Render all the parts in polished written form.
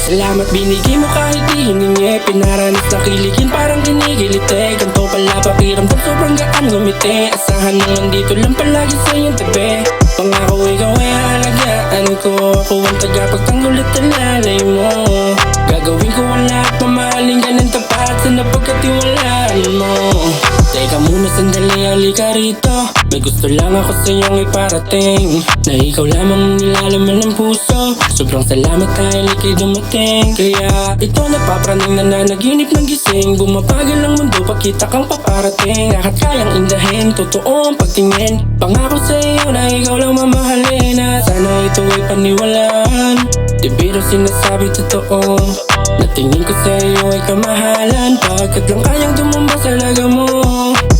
Salamat binigay mo kahit di hiningi. Pinaranas na kiligin parang ginigilite. Ganto pala pakiramdam sobrang gaan ngumiti. Asahan mo nandito lang palagi sa iyong tabi. Pangako ikaw ay aalagaan ko. Ako ang tagapagtanggol at alalay mo. Gagawin ko ang lahat, mamahalin ka ng tapat sa napagkatiwalaan mo. Teka muna sandali, halika rito. May gusto lang ako sa iyong iparating, na ikaw lamang ang nilalaman ng puso. Sobrang salamat dahil ika'y dumating. Kaya ito napapraning, nananaginip ng gising. Bumabagal ang mundo, pakita kang paparating. Lahat kayang indahin, totoo ang pagtingin. Pangako sa iyo na ikaw lang mamahalin. At sana ito ay paniwalaan, di biro sinasabi totoo. Natingin ko sa iyo ay kamahalan, pagkat lang kayang dumamba sa laga mo.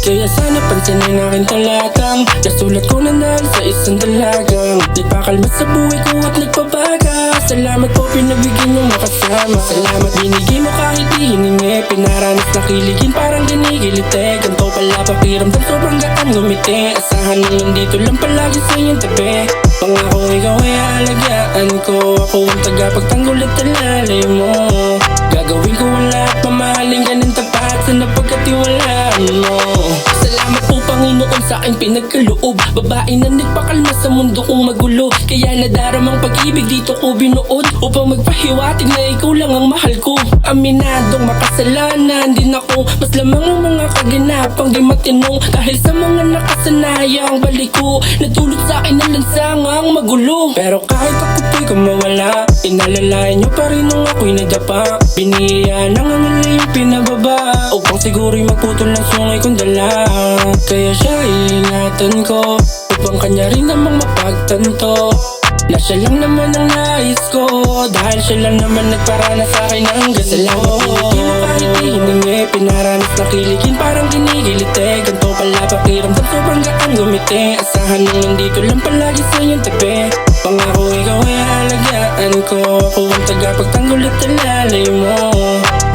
Kaya sana pansinin aking talatang nasulat ko na dahil sa isang dalagang nagpakalma sa buhay ko at nagpabaga. Salamat po pinabigyan niyong makasama. Salamat binigay mo kahit di hiningi. Pinaranas na kiligin parang ginigilite. Ganto pala pakiramdam sobrang gaan ngumiti. Asahan mo nandito lang palagi sa iyong tabi. Pangako ikaw ay aalagaan ko. Ako ang tagapagtanggol at alalay mo. Gagawin ko ang lahat, mamahalin ka ng tapat sa napagkatiwalaan mo. Salamat po Panginoon sa aking pinagkaloob. Babae na nagpakalma sa mundo kong magulo. Kaya nadaramang pag-ibig dito ko binuod, upang magpahiwatig na ikaw lang ang mahal ko. Aminadong makasalanan din ako, mas lamang ang mga kaginapang di matinong. Dahil sa mga nakasanayang balik ko, natulot sa akin ang lansangang magulo. Pero kahit ako po'y kumawala, inalalayan niyo pa rin nung ako'y nadapa. Biniya nang ang yung pinababa, upang siguro'y magputol ng sungay kong dala. Kaya siya iingatan ko, upang kanya rin namang mapagtanto na siya lang naman ang nais ko. Dahil siya lang naman nagparana sa akin ng ganito. Salamat binigay mo kahit di hiningi. Pinaranas na kiligin parang ginigilite. Ganto pala pakiramdam sobrang gaan ngumiti. Asahan mo nandito lang palagi sa iyong tabi. Pangako ikaw ay aalagaan ko. Ako ang tagapagtanggol at alalay mo.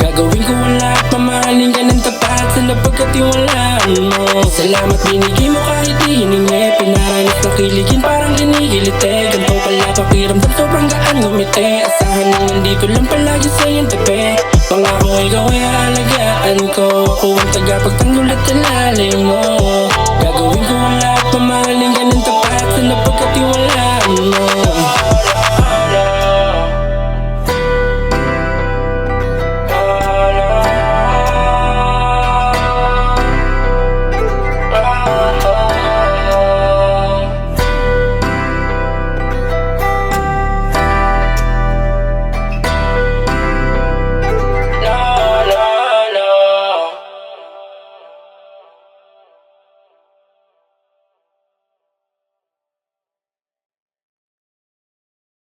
Gagawin ko ang lahat, mamahalin ka ng tapat sa napagkatiwalaan mo. Salamat binigay mo kahit di hiningi. Pinaranas na kiligin parang ginigilite. Ganto pala pakiramdam sobrang gaan ngumiti. Asahan mo nandito lang palagi sa iyong tabi. Pangako ikaw ay aalagaan ko. Ako ang tagapagtanggol at alalay mo. Gagawin ko ang lahat, mamahalin ka ng tapat sa napagkatiwalaan